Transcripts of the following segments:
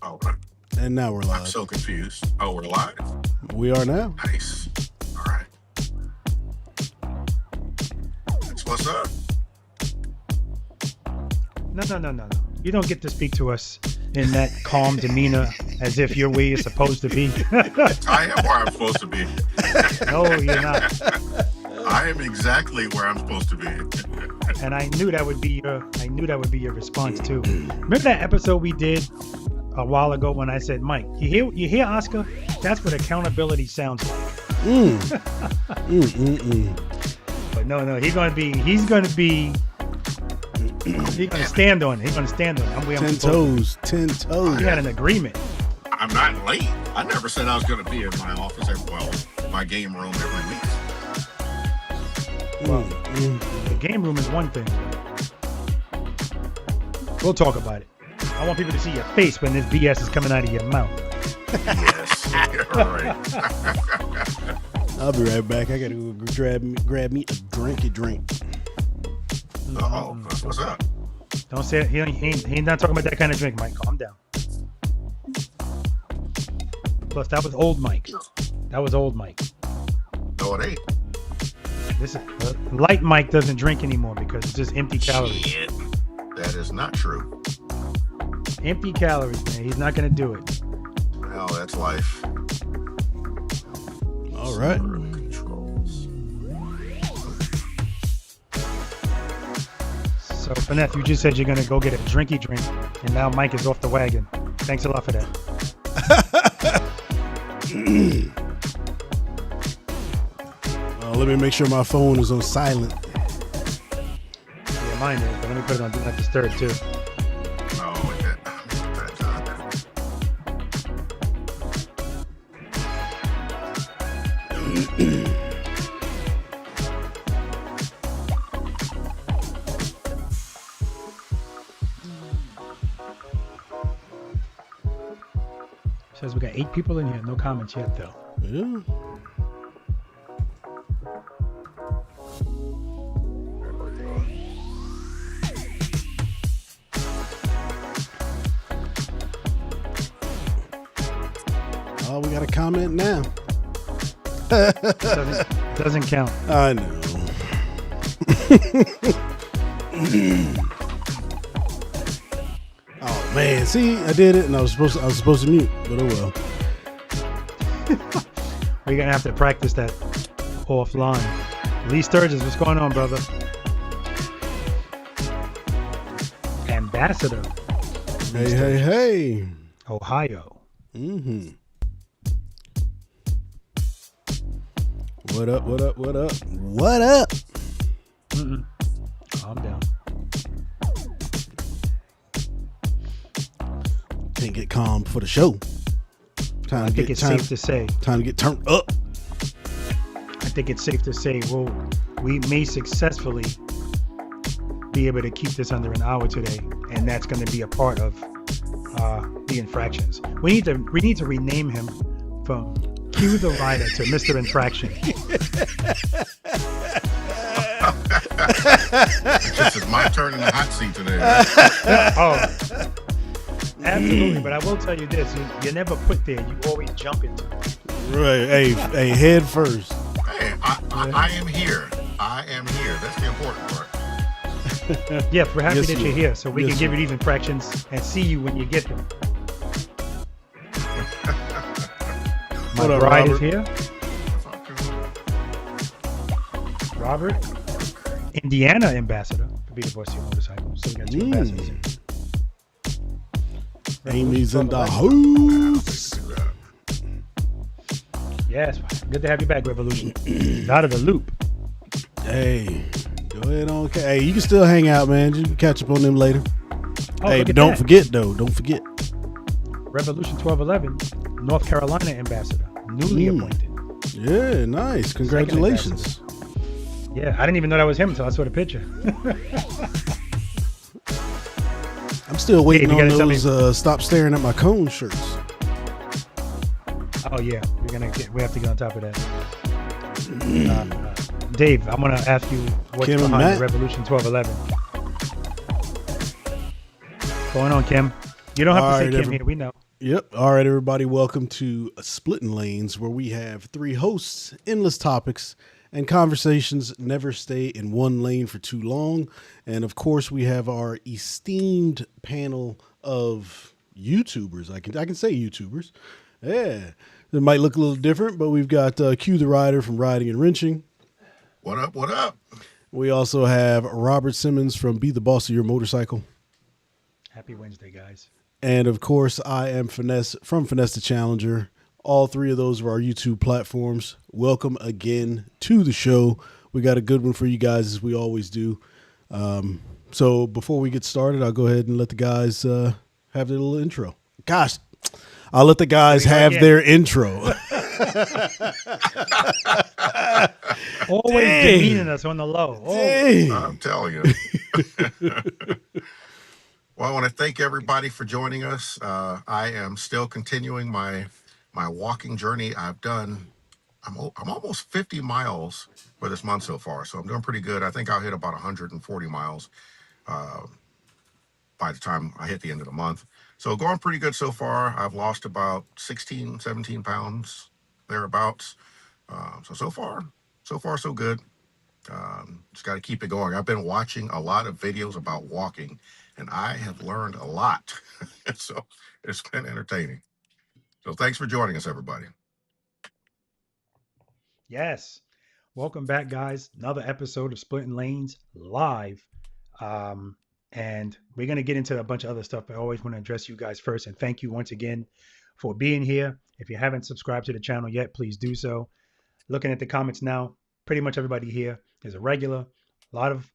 Oh, And now we're I'm live. so confused. Oh, we're live. We are now. Nice. All right. That's what's up. No. You don't get to speak to us in that calm demeanor as if you're where you're supposed to be. I am where I'm supposed to be. No, you're not. I am exactly where I'm supposed to be. And I knew that would be your response too. Remember that episode we did a while ago when I said, Mike, you hear Oscar? That's what accountability sounds like. But no, he's gonna stand on it. He's gonna stand on it. I'm where I'm 10 supposed to toes. 10 toes. be. We had an agreement. I'm not late. I never said I was going to be in my office, my game room every week. Well, the game room is one thing. We'll talk about it. I want people to see your face when this BS is coming out of your mouth. Yes. All right. I'll be right back. I gotta go grab me a drink. Oh, what's up? Don't say it. He ain't not talking about that kind of drink, Mike. Calm down. Plus, that was old Mike. No, it ain't. This is light Mike doesn't drink anymore because it's just empty calories. Shit. That is not true. Empty calories, man. He's not gonna do it. Well, that's life. All right. Controls. So, Fineth, you just said you're gonna go get a drinky drink, and now Mike is off the wagon. Thanks a lot for that. Let me make sure my phone is on silent. Yeah, mine is, but let me put it on Do Not Disturb too. Oh, that's not. Says we got 8 people in here. No comments yet, though. Yeah. Oh, we got a comment now. Doesn't count. I know. Oh man, see, I did it, and I was supposed to mute, but oh well. We're gonna have to practice that offline. Lee Sturgis, what's going on, brother? Ambassador. Hey. Ohio. Mm-hmm. What up? Calm down. Can't get calm for the show. I think it's safe to say. Time to get turned up. I think it's safe to say we may successfully be able to keep this under an hour today, and that's going to be a part of the infractions. We need to rename him from Q the Rider to Mr. Infraction. This is my turn in the hot seat today. Oh, absolutely. But I will tell you this: you never put there. You always jump into it. Right. Hey, head first. Hey, I am here. I am here. That's the important part. Yeah, we're happy Yes, that you you're are. here, so we Yes, can give you you these infractions and see you when you get them. My What up, bride Robert? is here. Robert, Indiana ambassador to be the voice of your motorcycle. So we got 2 ambassadors here. Amy's in the house. Yes, good to have you back, Revolution. Out of the loop. Hey, go ahead on. Hey, you can still hang out, man. You can catch up on them later. Oh, Hey, look but at don't that. forget though. Don't forget. Revolution 1211, North Carolina ambassador, newly appointed. Yeah, nice. Congratulations. Yeah, I didn't even know that was him until I saw the picture. I'm still waiting you on gotta tell me- those stop staring at my cone shirts. Oh yeah, we have to get on top of that. Dave, I'm gonna ask you what's Kim and behind Matt? Revolution 1211. Going on, Kim? You don't have All to say right, Kim here. We know. Yep. All right, everybody. Welcome to Splitting Lanes, where we have three hosts, endless topics, and conversations never stay in one lane for too long. And of course, we have our esteemed panel of YouTubers. I can say YouTubers. Yeah. It might look a little different, but we've got Q the Rider from Riding and Wrenching. What up? What up? We also have Robert Simmons from Be the Boss of Your Motorcycle. Happy Wednesday, guys. And of course, I am Finesse from Finesse the Challenger. All three of those are our YouTube platforms. Welcome again to the show. We got a good one for you guys, as we always do. So before we get started, I'll go ahead and let the guys have their little intro. Gosh, I'll let the guys have their intro. Always demeaning us on the low. I'm telling you. Well, I want to thank everybody for joining us. I am still continuing my walking journey. I'm almost 50 miles for this month so far, so I'm doing pretty good. I think I'll hit about 140 miles by the time I hit the end of the month. So going pretty good so far. I've lost about 16, 17 pounds, thereabouts. So far, so good. Just got to keep it going. I've been watching a lot of videos about walking, and I have learned a lot. So it's been entertaining. So thanks for joining us, everybody. Yes. Welcome back, guys. Another episode of Splitting Lanes live. And we're going to get into a bunch of other stuff, but I always want to address you guys first. And thank you once again for being here. If you haven't subscribed to the channel yet, please do so. Looking at the comments now, pretty much everybody here is a regular. A lot of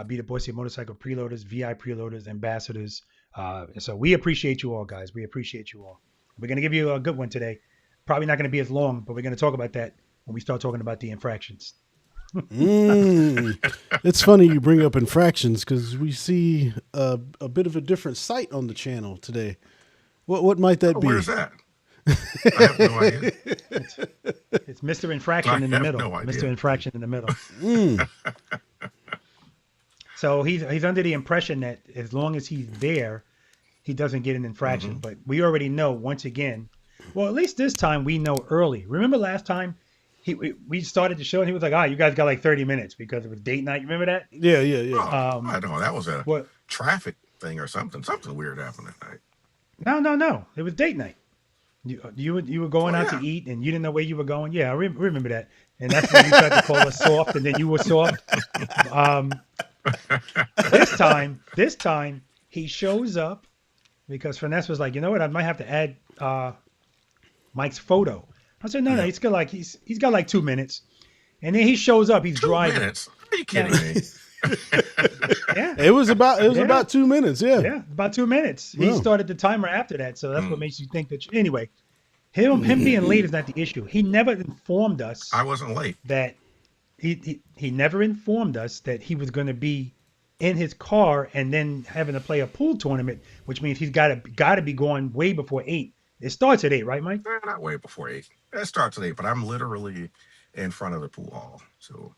Be the Bossy Motorcycle preloaders, VI preloaders, ambassadors. So we appreciate you all, guys. We appreciate you all. We're going to give you a good one today. Probably not going to be as long, but we're going to talk about that when we start talking about the infractions. It's funny you bring up infractions because we see a bit of a different site on the channel today. What might that be? Where's that? I have no idea. It's Mr. Infraction in the middle. No idea. Mr. Infraction in the middle. So he's under the impression that as long as he's there, he doesn't get an infraction. Mm-hmm. But we already know once again. Well, at least this time we know early. Remember last time we started the show and he was like, you guys got like 30 minutes because it was date night. You remember that? Yeah. Oh, I know. That was a traffic thing or something. Something weird happened that night. No. It was date night. You were going out to eat and you didn't know where you were going. Yeah, I remember that. And that's when you tried to call us soft and then you were soft. This time he shows up because Finesse was like, you know what? I might have to add Mike's photo. I said, no, he's got like 2 minutes. And then he shows up, he's 2 driving. minutes? Are you kidding me? Yeah. It was about 2 minutes. Yeah, about 2 minutes. Wow. He started the timer after that, so that's what makes you think that. Anyway, him being late is not the issue. He never informed us. I wasn't late. That he never informed us that he was going to be in his car and then having to play a pool tournament, which means he's got to be going way before 8. It starts at 8, right, Mike? Not way before 8. It starts at 8, but I'm literally in front of the pool hall, so.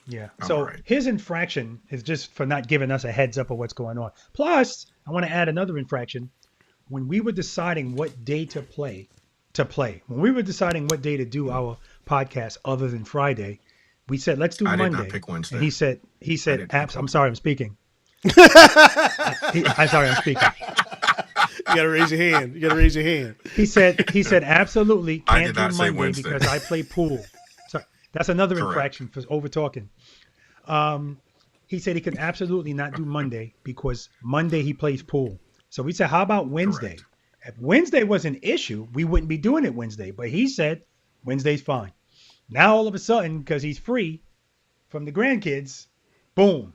Yeah. I'm So right. his infraction is just for not giving us a heads up of what's going on. Plus, I want to add another infraction. When we were deciding what day to play, when we were deciding what day to do our podcast other than Friday, we said, let's do I Monday. did not pick Wednesday. And he said, I'm sorry, I'm speaking. I'm sorry, I'm speaking. You gotta raise your hand. He said, absolutely I can't did do not say Monday Wednesday. because I play pool. So that's another Correct. infraction for over talking. He said he could absolutely not do Monday because Monday he plays pool. So we said, how about Wednesday? Correct. If Wednesday was an issue, we wouldn't be doing it Wednesday. But he said Wednesday's fine. Now all of a sudden, because he's free from the grandkids, boom,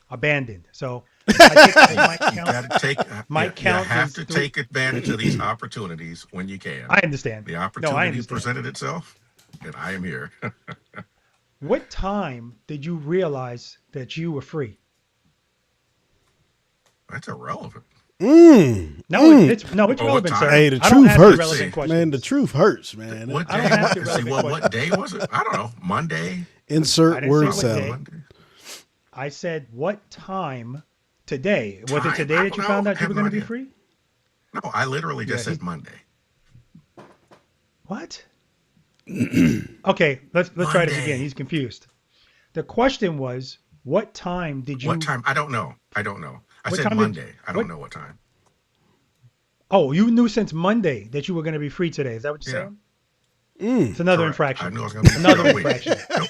abandoned. So I think You have to take advantage of these opportunities when you can. I understand. The I opportunity understand. presented itself, and I am here. What time did you realize that you were free? That's irrelevant. It's relevant, time? sir. Hey, the I don't truth ask hurts, relevant questions. man. The truth hurts, man. What I day? don't have to See, relevant what day was it? I don't know. Monday. I Insert didn't word say what day. salad. Monday. I said, what time today? Was it Time? today I that you don't found know. out you were Have no going to be idea. free? No, I literally Yeah, just he said Monday. what? Okay, let's try this again. Monday. He's confused. The question was, what time did What you? time? I don't know. I don't know. I What said time did Monday. I don't what? know what time. Oh, you knew since Monday that you were going to be free today. Is that what you're Yeah, saying? It's Mm. another correct. I infraction. knew I was going to be free Another all week. infraction. Nope.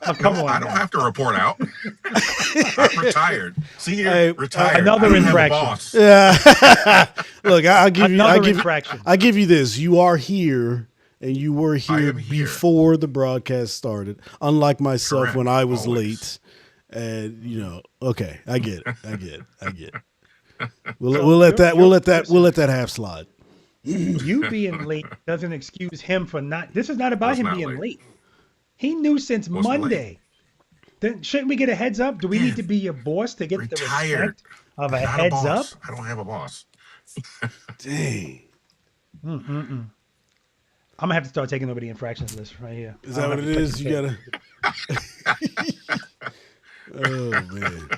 Oh, come No, I on don't now. have to report out. I'm retired. See here, Hey, retired. I Another don't have a infraction. boss. yeah. Look, I'll give you. Another infraction. I give you this. You are here, and you were I here am here. before the broadcast started. Unlike myself, when Correct. I was Always. late, and okay, I get it. I get it. I get it. We'll So let that. We'll listen. let that half slide. You being late doesn't excuse him for not. This is not about Was him not being late. late. He knew since Wasn't late. Monday. Then shouldn't we get a heads up? Do we need to Again, be your boss to get the retired. respect of a I'm not a heads up? boss. I don't have a boss. Dang. Mm-mm-mm. I'm gonna have to start taking over the infractions list right here. Is I that don't what have it to touch is? the You pen. gotta. Oh man.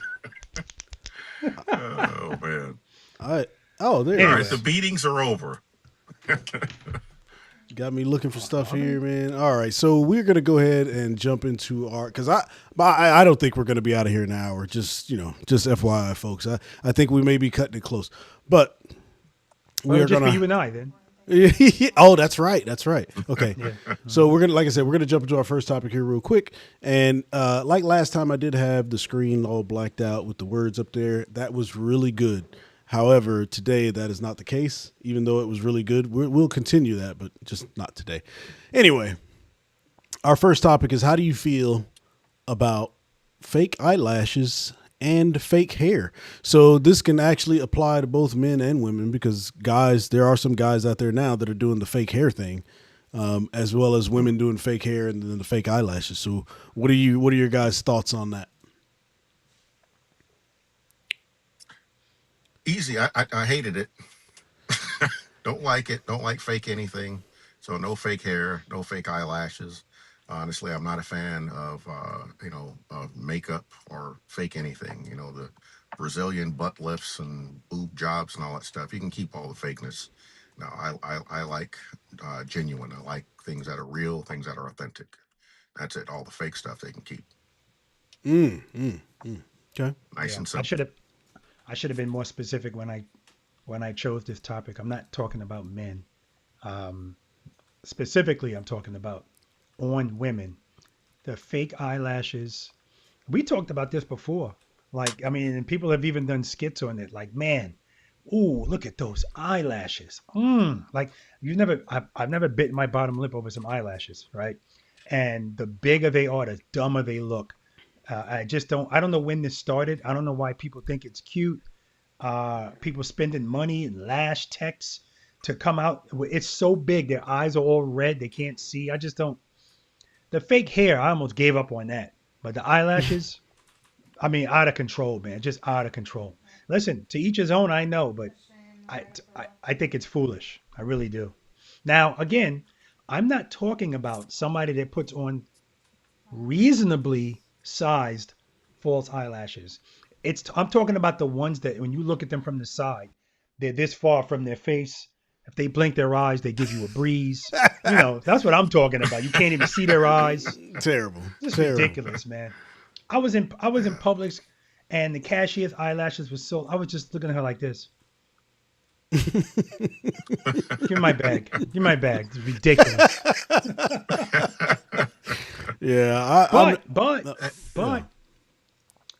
Oh man. I. Oh, there All it right, the Anyway, is. beatings are over. Got me looking for stuff are they? here, man. All right, so we're gonna go ahead and jump into our because I don't think we're gonna be out of here in an hour. Just just FYI, folks. I think we may be cutting it close, but we Well, are just for gonna. you and I then. Oh, that's right. That's right. Okay. Yeah. So we're gonna, like I said, we're gonna jump into our first topic here real quick. And like last time, I did have the screen all blacked out with the words up there. That was really good. However, today that is not the case. Even though it was really good, we'll continue that, but just not today. Anyway, our first topic is how do you feel about fake eyelashes and fake hair? So this can actually apply to both men and women because guys, there are some guys out there now that are doing the fake hair thing, as well as women doing fake hair and then the fake eyelashes. So what are your guys' thoughts on that? Easy. I hated it. Don't like it. Don't like fake anything. So no fake hair, no fake eyelashes. Honestly, I'm not a fan of of makeup or fake anything. You know, the Brazilian butt lifts and boob jobs and all that stuff. You can keep all the fakeness. No, I like genuine. I like things that are real, things that are authentic. That's it. All the fake stuff they can keep. Okay. Nice Yeah. and I should simple. have I should have been more specific when I chose this topic. I'm not talking about men. Um, Specifically, I'm talking about on women. The fake eyelashes. We talked about this before. Like, I mean, and people have even done skits on it. Like, man, ooh, look at those eyelashes. Like, I've never bitten my bottom lip over some eyelashes, right? And the bigger they are, the dumber they look. I don't know when this started. I don't know why people think it's cute. People spending money and lash techs to come out. It's so big. Their eyes are all red. They can't see. I just don't. The fake hair, I almost gave up on that. But the eyelashes, I mean, out of control, man. Just out of control. Listen, to each his own, I know, but I think it's foolish. I really do. Now, again, I'm not talking about somebody that puts on reasonably sized false eyelashes. I'm talking about the ones that when you look at them from the side, they're this far from their face. If they blink their eyes, they give you a breeze. You know, that's what I'm talking about. You can't even see their eyes. Terrible. It's just Terrible. ridiculous, man. I was in Publix and the cashier's eyelashes was so I was just looking at her like this. Give me my bag. Give me my bag. It's ridiculous. Yeah. Yeah. But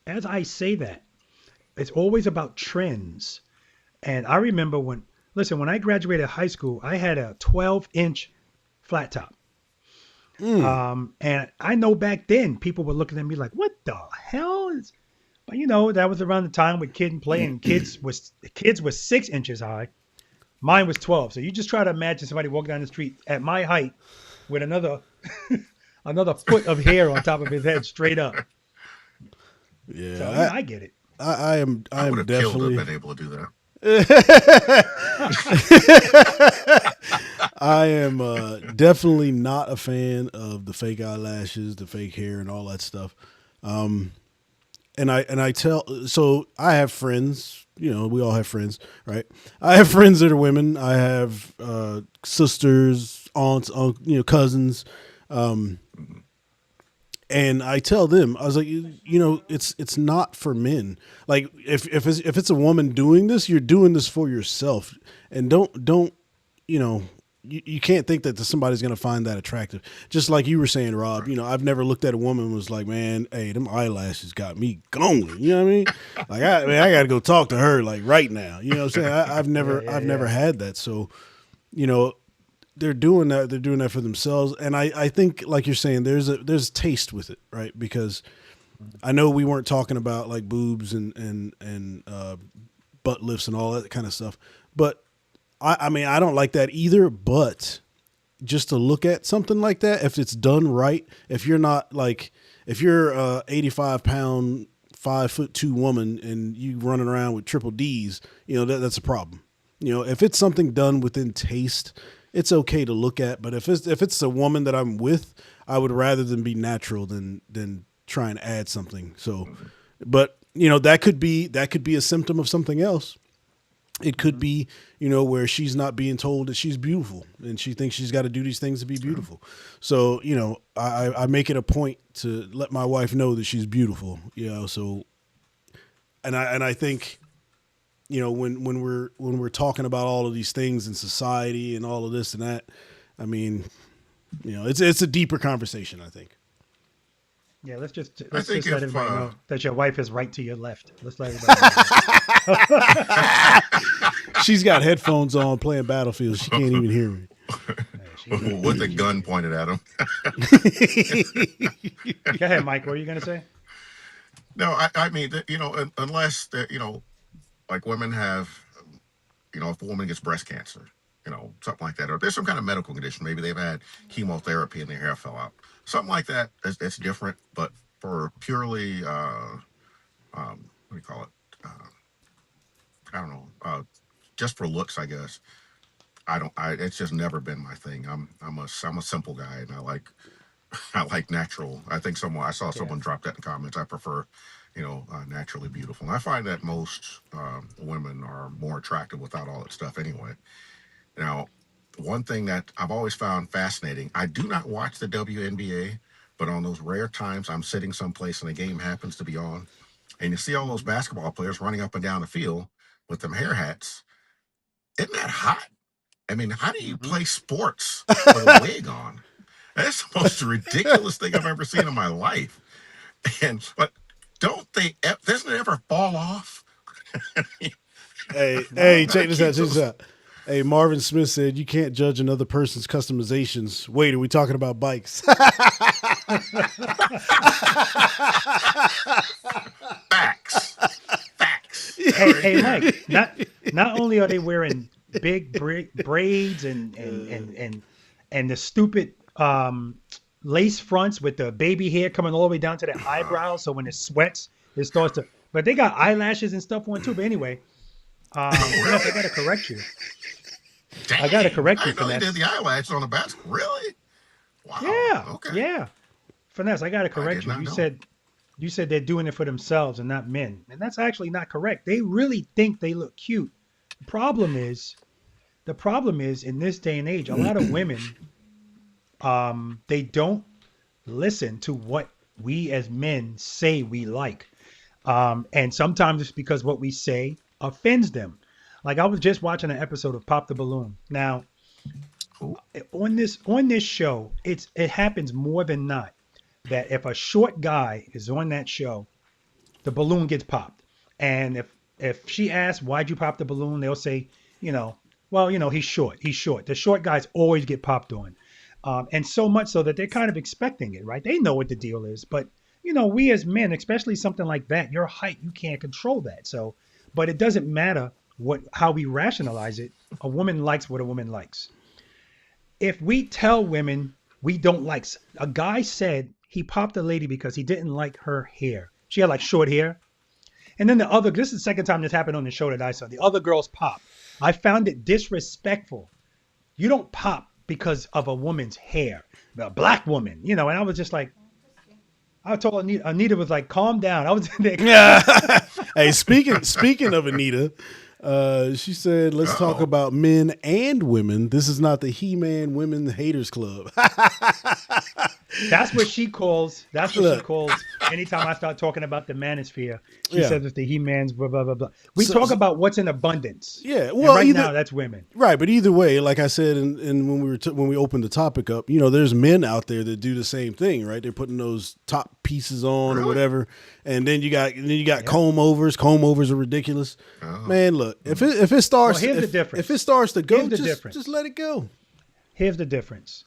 as I say that, it's always about trends. And I remember when I graduated high school, I had a 12-inch flat top. And I know back then people were looking at me like, what the hell is, but that was around the time with Kid and Play and kids was 6 inches high. Mine was 12. So you just try to imagine somebody walking down the street at my height with another another foot of hair on top of his head straight up. So Yeah. I get it. I I would am have killed to definitely. have been able to do that. I am definitely not a fan of the fake eyelashes, the fake hair, and all that stuff. And I tell, so I have friends we all have friends, right? I have friends that are women. I have sisters, aunts, cousins. Um, and I tell them, I was like, it's not for men. Like if it's a woman doing this, you're doing this for yourself, and don't you know. You can't think that somebody's going to find that attractive. Just like you were saying, Rob, I've never looked at a woman and was like, man, hey, them eyelashes got me going. You know what I mean? Like, I got to go talk to her like right now. You know what I'm saying? I've never had that. So, you know, they're doing that. They're doing that for themselves. And I think, like you're saying, there's taste with it, right? Because I know we weren't talking about like boobs and butt lifts and all that kind of stuff, but I mean, I don't like that either, but just to look at something like that, if it's done right, if you're not like, if you're a 85-pound, 5'2" woman and you running around with triple D's, that's a problem. If it's something done within taste, it's okay to look at. But if it's a woman that I'm with, I would rather than be natural than try and add something. So, but that could be a symptom of something else. It could be, where she's not being told that she's beautiful and she thinks she's got to do these things to be beautiful. So, I make it a point to let my wife know that she's beautiful, so, and I think, when we're talking about all of these things in society and all of this and that, I mean, it's a deeper conversation, I think. Yeah, let's just I think let if everybody know that your wife is right to your left. Let's let everybody know. She's got headphones on playing Battlefield. She can't even hear me. with a gun pointed at him. Go ahead, Mike. What are you gonna say? No, I mean, unless like women have, if a woman gets breast cancer, something like that, or there's some kind of medical condition, maybe they've had chemotherapy and their hair fell out, something like that. It's different. But for purely, what do you call it? I don't know. Just for looks, I guess. I don't. It's just never been my thing. I'm a simple guy, and I like I like natural. I saw Yeah. someone drop that in the comments. I prefer, naturally beautiful. And I find that most women are more attractive without all that stuff anyway. Now, one thing that I've always found fascinating, I do not watch the WNBA, but on those rare times I'm sitting someplace and a game happens to be on, and you see all those basketball players running up and down the field with them hair hats. Isn't that hot? I mean, how do you Mm-hmm. play sports with a wig on? That's the most ridiculous thing I've ever seen in my life. But doesn't it ever fall off? Hey, Gotta check this out. keep Check this those. out. Hey, Marvin Smith said you can't judge another person's customizations. Wait, are we talking about bikes? Facts. Facts. That Hey, right hey, there. Mike. Not only are they wearing big braids and the stupid lace fronts with the baby hair coming all the way down to their eyebrows, so when it sweats, it starts to. But they got eyelashes and stuff on too. But anyway, Finesse, I Really? gotta correct you. I gotta Dang. correct I you, didn't know they did Finesse. the eyelashes on the basket. Really? Wow. Yeah, Okay. yeah. Finesse, I gotta I correct did you. not You know. said you said they're doing it for themselves and not men, and that's actually not correct. They really think they look cute. The problem is, the problem is in this day and age, a lot of women, they don't listen to what we as men say we like. And sometimes it's because what we say offends them. Like I was just watching an episode of Pop the Balloon. Now, Cool. on this show, it happens more than not that if a short guy is on that show, the balloon gets popped. And if she asks why'd you pop the balloon, they'll say, you know, well, he's short. He's short. The short guys always get popped on, and so much so that they're kind of expecting it, right? They know what the deal is, but we as men, especially something like that, your height, you can't control that. So, but it doesn't matter how we rationalize it. A woman likes what a woman likes. If we tell women we don't like, a guy said he popped a lady because he didn't like her hair. She had like short hair. And then this is the second time this happened on the show that I saw. The other girls pop. I found it disrespectful. You don't pop because of a woman's hair, a black woman, and I was just like, I told Anita was like, calm down. I was in there. Yeah. Hey, speaking of Anita, she said, "Let's talk Uh-oh. about men and women. This is not the He-Man Women Haters Club." That's what she calls. That's what she Look, calls. Anytime I start talking about the manosphere, she yeah. says it's the He-Man's blah blah blah blah. We So, talk so about what's in abundance, yeah. and Well, right either now that's women. right, but either way, like I said, and when we were when we opened the topic up, there's men out there that do the same thing, right? They're putting those top pieces on or Really? whatever, and then you got Yeah. comb overs. Comb overs are ridiculous. Oh. Man, look, if it Well, starts here's the if difference. it starts to Here's go, the just difference. let it go. Here's the difference.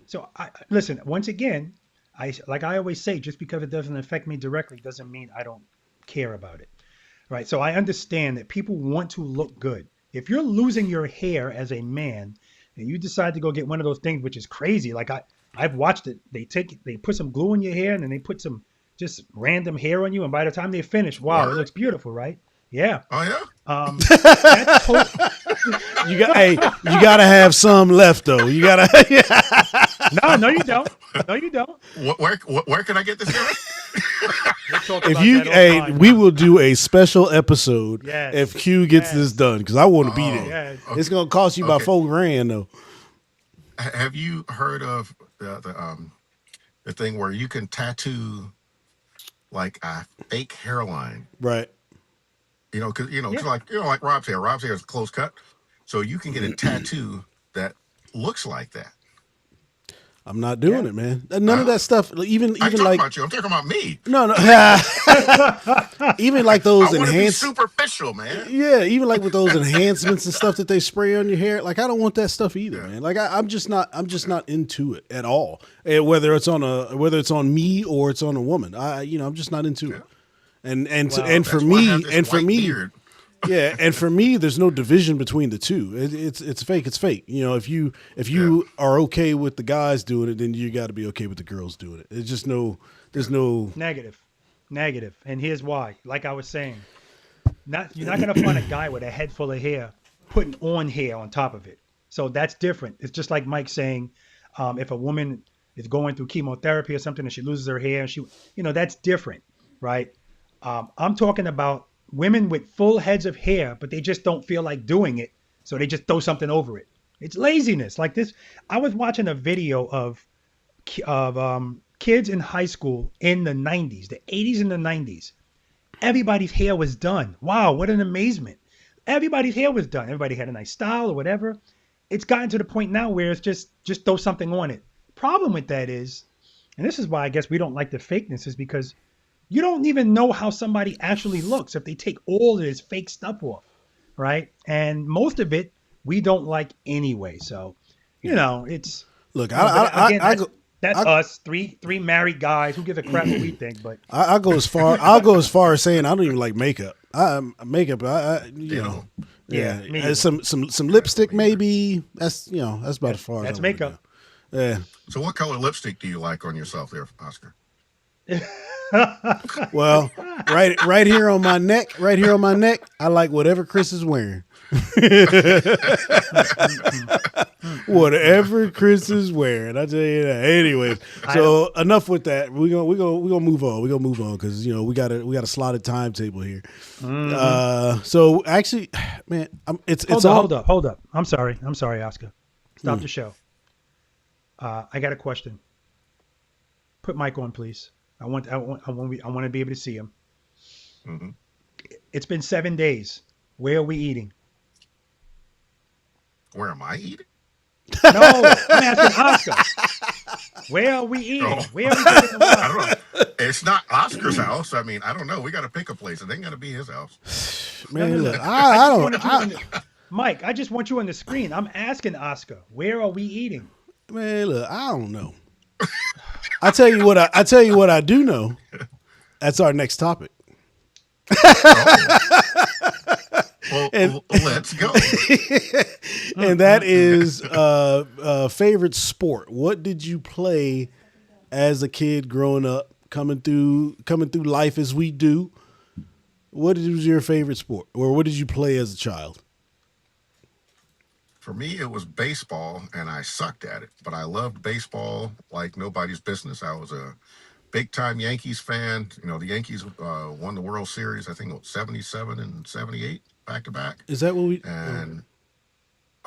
So listen. Once again, I always say, just because it doesn't affect me directly doesn't mean I don't care about it. Right. So I understand that people want to look good. If you're losing your hair as a man and you decide to go get one of those things, which is crazy, like I've watched it. They put some glue in your hair and then they put some just random hair on you, and by the time they finish, wow, it Word? looks beautiful, right? Yeah. Oh yeah. Um, that's to- Hey, you gotta have some left though. You gotta. no, no, you don't. No, you don't. Where can I get this guy? We'll talk If about you, that hey, offline. we will do a special episode if Yes. Q gets this Yes. done because I want to be Oh, there. Yes. It's okay. gonna cost you about Okay. $4,000 though. Have you heard of the thing where you can tattoo like a fake hairline? Right. Cause Yeah. like Rob's hair. Rob's hair is close cut, so you can get a tattoo that looks like that. I'm not doing Yeah. it, man. None of Huh? that stuff. Even I ain't even talking like about you. I'm talking about me. no no. Even like I those want to be enhanced. superficial, man. Yeah, even like with those enhancements and stuff that they spray on your hair, like I don't want that stuff either, Yeah. man. Like I'm just not into it at all. Whether it's on me or it's on a woman, I'm just not into it. Yeah. Well, For That's why I have me, this white beard. yeah, and for me, there's no division between the two. It's fake. It's fake. If Yeah. you are okay with the guys doing it, then you got to be okay with the girls doing it. It's just no. There's no. negative, negative, and here's why. Like I was saying, you're not gonna find a guy with a head full of hair putting on hair on top of it. So that's different. It's just like Mike saying, if a woman is going through chemotherapy or something and she loses her hair, and that's different, right? I'm talking about women with full heads of hair, but they just don't feel like doing it, so they just throw something over it. It's laziness. Like this, I was watching a video of kids in high school in the 90s, the 80s and the 90s. Everybody's hair was done. Wow, what an amazement. Everybody's hair was done. Everybody had a nice style or whatever. It's gotten to the point now where it's just throw something on it. Problem with that is, and this is why I guess we don't like the fakeness, is because you don't even know how somebody actually looks if they take all of this fake stuff off, right? And most of it we don't like anyway. So, it's Look, but again, I go. that's I, us, three married guys who give a crap what we think. But I go as far. I'll go as far as saying I don't even like makeup. Makeup. Ditto. Yeah, me either. some lipstick maybe. That's about as far as That's I wanna makeup. go. Yeah. So, what color lipstick do you like on yourself, there, Oscar? Well, right here on my neck, I like whatever Chris is wearing. Whatever Chris is wearing, I tell you that. Anyways, so enough with that. We gonna move on. We gonna move on because we got a slotted timetable here. So actually, man, it's Hold up. I'm sorry, Oscar. Stop the show. I got a question. Put Mike on, please. I want to be able to see him. Hmm. It's been 7 days. Where are we eating? Where am I eating? No, I'm asking Oscar. Where are we eating? Oh. Where are we getting the I water? don't know. It's not Oscar's house. I mean, I don't know. We got to pick a place. It ain't got to be his house. man. No. Look, I I just don't. wanted you on the, Mike, I just want you on the screen. I'm asking Oscar, where are we eating? Man, look, I don't know. I tell you what. I tell you what. I do know. That's our next topic. Oh. Well, let's go. And that is favorite sport. What did you play as a kid growing up, coming through life as we do? What was your favorite sport, or what did you play as a child? For me, it was baseball, and I sucked at it. But I loved baseball like nobody's business. I was a big time Yankees fan. The Yankees won the World Series. I think it was 77 and 78 back to back. Is that what we? Oh. And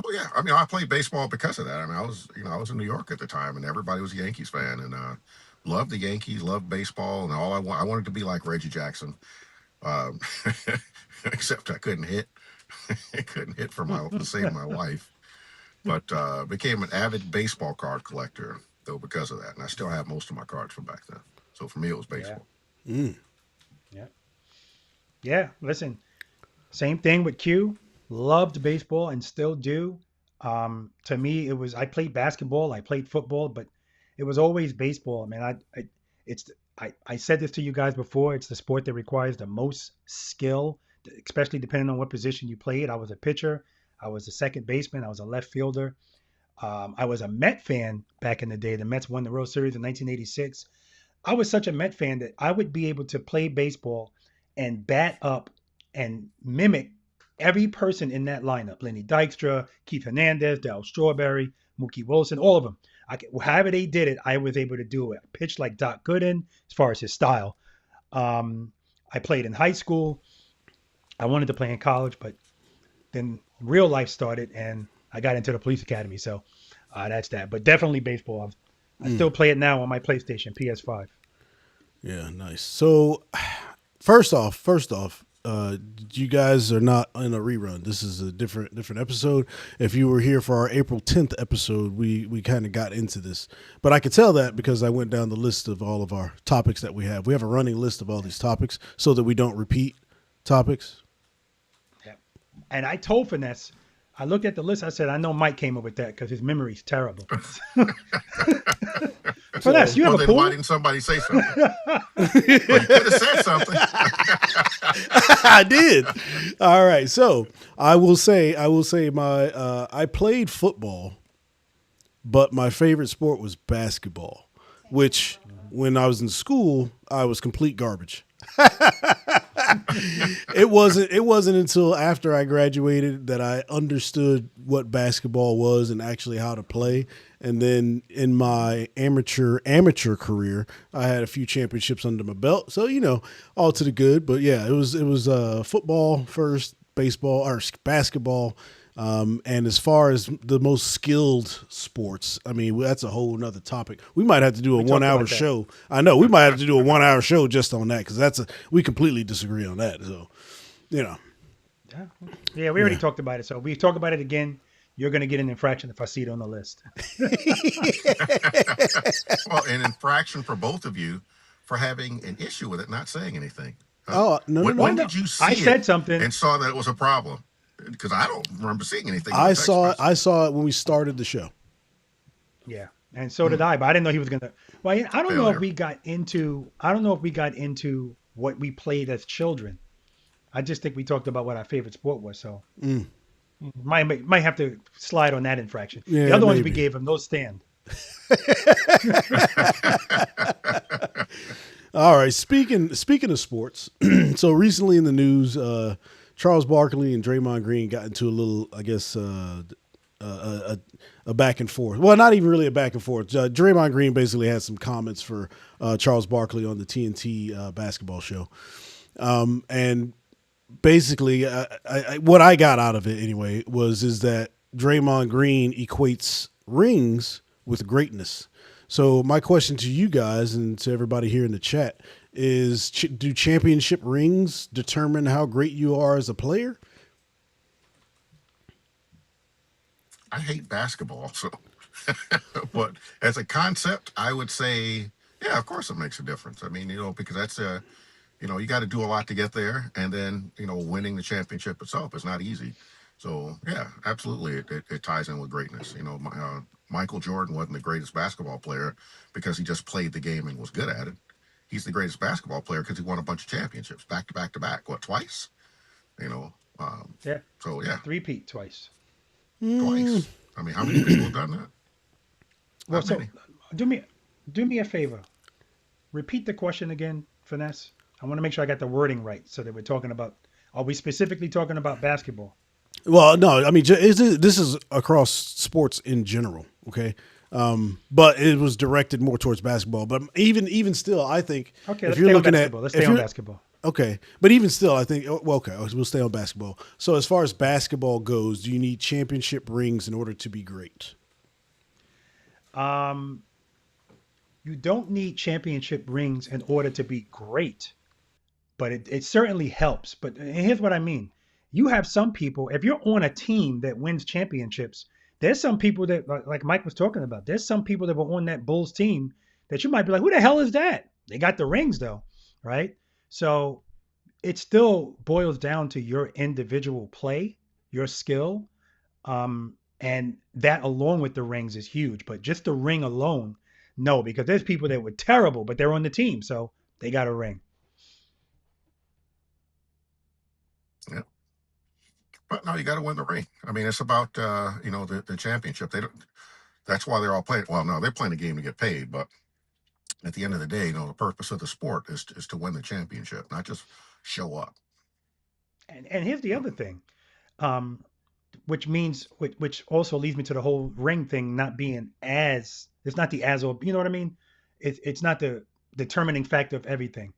oh yeah, I mean I played baseball because of that. I mean I was in New York at the time, and everybody was a Yankees fan, and loved the Yankees, loved baseball, and I wanted to be like Reggie Jackson, um, except I couldn't hit. I couldn't hit to save my life, but became an avid baseball card collector though because of that, and I still have most of my cards from back then. So for me, it was Yeah. baseball. Mm. Yeah. Yeah. Listen, same thing with Q. Loved baseball and still do. To me, it was I played basketball, I played football, but it was always baseball. I mean, it's I said this to you guys before. It's the sport that requires the most skill, especially depending on what position you played. I was a pitcher, I was a second baseman, I was a left fielder. I was a Met fan back in the day. The Mets won the World Series in 1986. I was such a Met fan that I would be able to play baseball and bat up and mimic every person in that lineup. Lenny Dykstra, Keith Hernandez, Darryl Strawberry, Mookie Wilson, all of them. However they did it, I was able to do it. I pitched like Doc Gooden as far as his style. I played in high school. I wanted to play in college, but then real life started and I got into the police academy. So that's that. But definitely baseball. I still play it now on my PlayStation PS5. Yeah, nice. So, first off, you guys are not in a rerun. This is a different episode. If you were here for our April 10th episode, we kind of got into this, but I could tell that because I went down the list of all of our topics that we have. We have a running list of all these topics so that we don't repeat topics. Yeah. And I told Finesse, I looked at the list. I said, I know Mike came up with that because his memory's terrible. Finesse, you have Well, a then pool? why didn't somebody say something? Well, you could have said something. I did. All right. So I will say my I played football, but my favorite sport was basketball, which when I was in school, I was complete garbage. It wasn't until after I graduated that I understood what basketball was and actually how to play. And then in my amateur career, I had a few championships under my belt. So, all to the good. But yeah, it was football first, baseball or basketball. And as far as the most skilled sports, I mean, that's a whole nother topic. We might have to do a 1 hour show. I know we might have to do a 1 hour show just on that because we completely disagree on that. So, Yeah, we already talked about it. So we talk about it again. You're going to get an infraction if I see it on the list. Well, an infraction for both of you for having an issue with it, not saying anything. Oh, no. When did you see I said it something and saw that it was a problem? Because I don't remember seeing anything. I saw it when we started the show. Yeah, and so did I, but I didn't know he was gonna. Well, I don't know if Failure. we got into. I don't know if we got into what we played as children. I just think we talked about what our favorite sport was. So might have to slide on that infraction. Yeah, The other ones we maybe. gave him no stand. All right. Speaking of sports, so recently in the news, Charles Barkley and Draymond Green got into a little, I guess, a back and forth. Well, not even really a back and forth. Draymond Green basically had some comments for Charles Barkley on the TNT basketball show, and basically, what I got out of it anyway is that Draymond Green equates rings with greatness. So my question to you guys and to everybody here in the chat is: do championship rings determine how great you are as a player? I hate basketball, so but as a concept, I would say, yeah, of course it makes a difference. I mean, because that's you got to do a lot to get there, and then winning the championship itself is not easy. So yeah, absolutely, it ties in with greatness. Michael Jordan wasn't the greatest basketball player because he just played the game and was good at it. He's the greatest basketball player because he won a bunch of championships back to back to back. What, twice? You know. Yeah, So yeah, three-peat twice. twice. I mean, how many people have done that? Well, Not so many. do me a favor. Repeat the question again, Finesse. I want to make sure I got the wording right so that we're talking about. Are we specifically talking about basketball? Well, no, I mean, this is across sports in general. Okay. But it was directed more towards basketball. But even still, I think Okay, if let's you're stay on looking at basketball. Let's if stay on you're basketball. okay, but even still, I think well, okay, we'll stay on basketball. So as far as basketball goes, do you need championship rings in order to be great? Um, you don't need championship rings in order to be great, but it certainly helps. But here's what I mean. You have some people, if you're on a team that wins championships, there's some people that, like Mike was talking about, there's some people that were on that Bulls team that you might be like, who the hell is that? They got the rings though, right? So it still boils down to your individual play, your skill, and that along with the rings is huge. But just the ring alone, no, because there's people that were terrible, but they're on the team, so they got a ring. Yeah. But no, you got to win the ring. I mean, it's about the championship. They don't. That's why they're all playing. Well, no, they're playing a game to get paid, but at the end of the day, the purpose of the sport is to win the championship, not just show up. And here's the other thing, um, which means which also leads me to the whole ring thing not being as it's not the as or you know what I mean. It's not the determining factor of everything.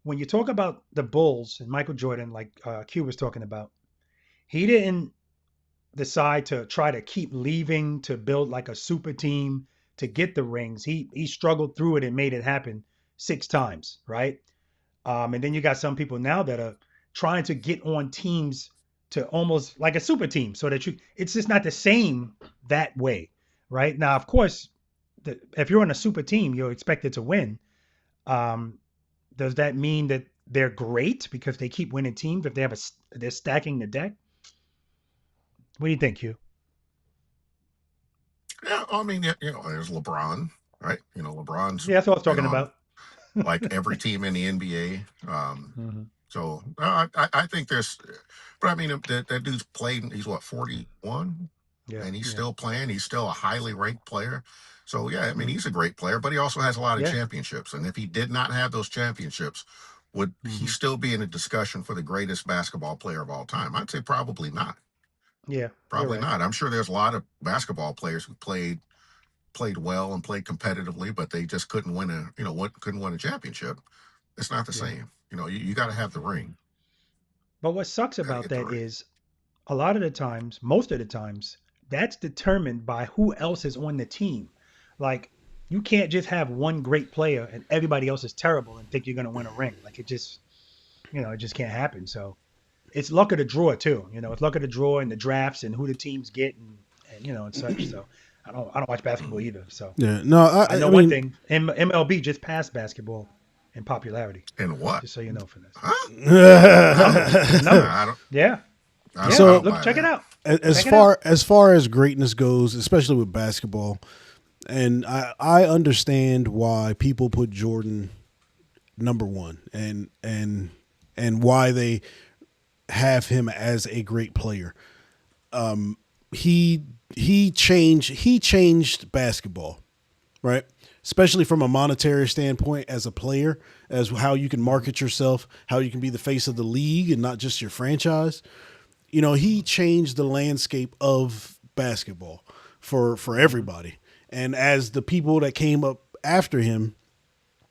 When you talk about the Bulls and Michael Jordan, like Q was talking about, he didn't decide to try to keep leaving to build like a super team to get the rings. He struggled through it and made it happen 6 times, right? And then you got some people now that are trying to get on teams to almost like a super team so that it's just not the same that way, right? Now, of course, if you're on a super team, you're expected to win. Um, does that mean that they're great because they keep winning teams if they're stacking the deck? What do you think, Hugh? Yeah, I mean, there's LeBron, right? LeBron's Yeah, that's what I was been talking on about. like every team in the NBA. Hmm. So I think there's, but I mean that dude's played. He's what 41, Yeah, and he's yeah, still playing. He's still a highly ranked player. So yeah, I mean hmm he's a great player, but he also has a lot of yeah, championships. And if he did not have those championships, would he hmm still be in a discussion for the greatest basketball player of all time? I'd say probably not. yeah. You're Probably right. not. I'm sure there's a lot of basketball players who played well and played competitively, but they just couldn't win couldn't win a championship. It's not the Yeah. same. You got to have the ring. But what sucks Got to about get the that ring. is a lot of the times, most of the times, that's determined by who else is on the team. Like, you can't just have one great player and everybody else is terrible and think you're going to win a ring. Like, it just can't happen. So it's luck of the draw, too. It's luck of the draw and the drafts and who the teams get and such. So I don't watch basketball either. So Yeah, no, I I know one mean, thing MLB just passed basketball in popularity, And what? just so you know for this. Huh? The numbers, the I numbers. don't. Yeah. I Yeah. so don't Look, buy check it that. out. as Check it out. far as greatness goes, especially with basketball, and I understand why people put Jordan number one and why they have him as a great player. He he changed basketball, right? Especially from a monetary standpoint as a player, as how you can Hmm. market yourself, how you can be the face of the league and not just your franchise. He changed the landscape of basketball for Hmm. everybody. And as the people that came up after him,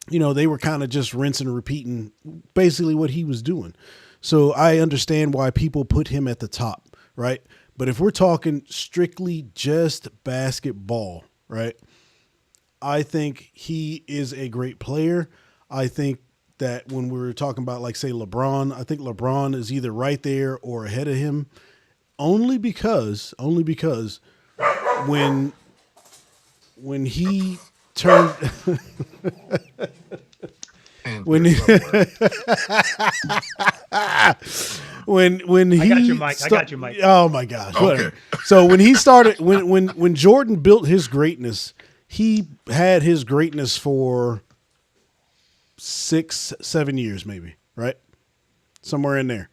they were kind of just rinsing and repeating basically what he was doing. So I understand why people put him at the top, right? But if we're talking strictly just basketball, right? I think he is a great player. I think that when we're talking about, like, say, LeBron, I think LeBron is either right there or ahead of him, only because when he turned And when good he, somewhere. when I got you, he Mike. I got you, Mike. oh my gosh, Okay. whatever. So when he started when Jordan built his greatness, he had his greatness for 6-7 years, maybe, right? Somewhere in there.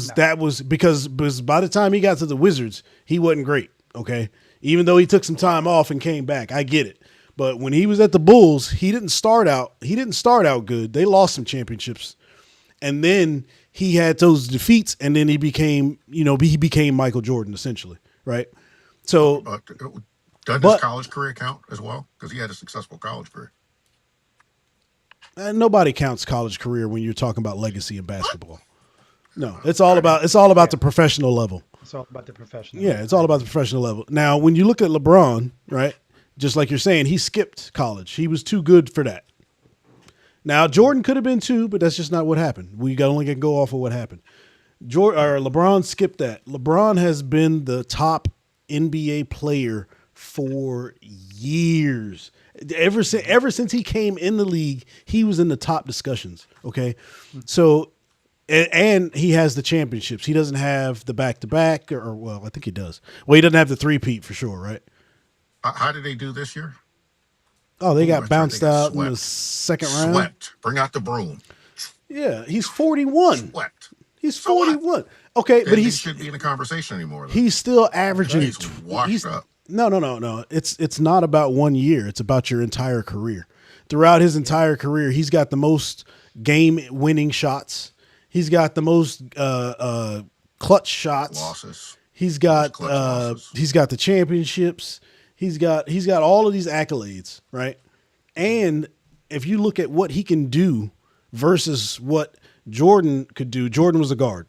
No. That was because by the time he got to the Wizards, he wasn't great. Okay, even though he took some time off and came back, I get it. But when he was at the Bulls, he didn't start out. He didn't start out good. They lost some championships, and then he had those defeats, and then he became Michael Jordan essentially, right? So Uh, Doesn't his But college career count as well? Because he had a successful college career. nobody counts college career when you're talking about legacy in What? basketball. No, it's all about Yeah, the professional level. it's all about the professional. Yeah, it's all about the professional level. Now, when you look at LeBron, right, just like you're saying, he skipped college. He was too good for that. Now, Jordan could have been too, but that's just not what happened. We got only can go off of what happened. LeBron skipped that. LeBron has been the top NBA player for years. Ever since he came in the league, he was in the top discussions. Okay, so and he has the championships. He doesn't have the back to back, or well, I think he does. Well, he doesn't have the three-peat for sure, right? How did they do this year? Oh, they Ooh, got that's right. They bounced got out in the swept. second round. Swept. Bring out the broom. Yeah, he's 41. Swept. He's So what? 41. Okay, but Then he he's shouldn't be in the conversation anymore. Though. he's still averaging. He's washed he's, up. No. It's not about 1 year. It's about your entire career. Throughout his entire career, he's got the most game-winning shots. He's got the most clutch shots. Losses. He's got Clutch losses. he's got the championships. He's got all of these accolades, right? And if you look at what he can do versus what Jordan could do, Jordan was a guard.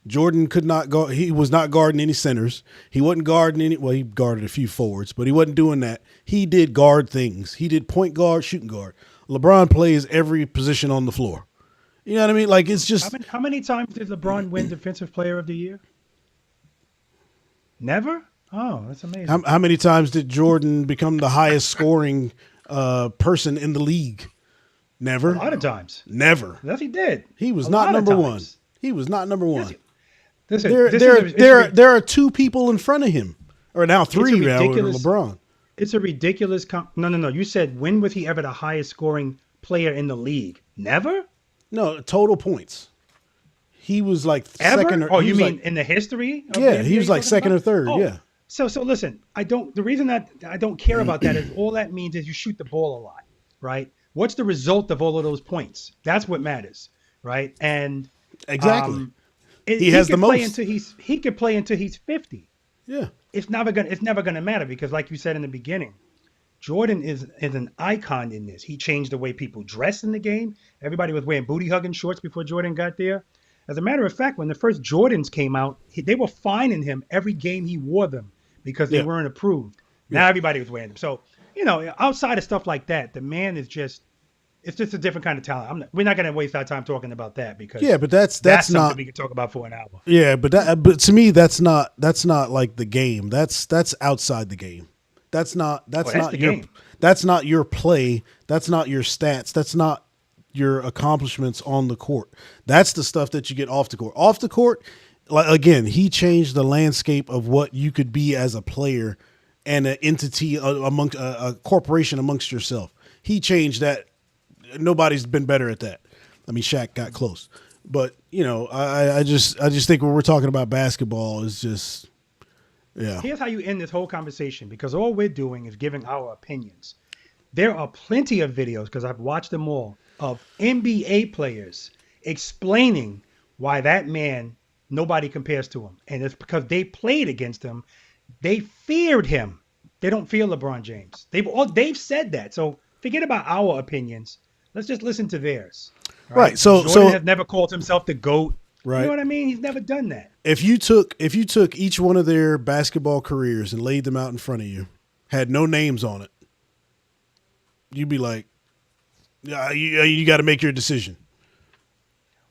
Jordan could not go. He was not guarding any centers. He wasn't guarding any. Well, he guarded a few forwards, but he wasn't doing that. He did guard things. He did point guard, shooting guard. LeBron plays every position on the floor. You know what I mean? Like it's just How many times did LeBron win Defensive Player of the Year? Never. Oh, that's amazing. how many times did Jordan become the highest scoring person in the league? Never. A lot of times. Never. Yes, he did. He was A not lot of number one. times. He was not number one. Listen, There are two people in front of him, or now three now with ridiculous- LeBron. It's a ridiculous. No. You said when was he ever the highest scoring player in the league? Never. No, total points. He was like Ever? second. Or, Oh, he you was mean like, in the history? Of yeah, the he NBA was like talking second or about? third. Oh, Yeah. So listen, I don't. The reason that I don't care about that is all that means is you shoot the ball a lot, right? What's the result of all of those points? That's what matters, right? And Exactly. he has could the play most. until he could play until he's 50. Yeah. It's never gonna matter because, like you said in the beginning, Jordan is an icon in this. He changed the way people dress in the game. Everybody was wearing booty hugging shorts before Jordan got there. As a matter of fact, when the first Jordans came out, they were fining him every game he wore them because they Yeah. weren't approved. Now everybody was wearing them. So, outside of stuff like that, the man is it's just a different kind of talent. We're not going to waste our time talking about that because Yeah, but that's something not. we could talk about for an hour. Yeah, but to me that's not like the game. That's outside the game. That's not that's not the your game. that's not your play. That's not your stats. That's not your accomplishments on the court. That's the stuff that you get off the court. Off the court, like again, he changed the landscape of what you could be as a player and an entity among a corporation amongst yourself. He changed that. Nobody's been better at that. I mean, Shaq got close, but I just think when we're talking about basketball, is just yeah. Here's how you end this whole conversation because all we're doing is giving our opinions. There are plenty of videos, because I've watched them all, of NBA players explaining why that man, nobody compares to him. And it's because they played against him. They feared him. They don't fear LeBron James. They've said that. So forget about our opinions. Let's just listen to theirs. All Right. So Jordan has never called himself the GOAT. Right. You know what I mean? He's never done that. If you took each one of their basketball careers and laid them out in front of you, had no names on it, you'd be like, yeah, you got to make your decision.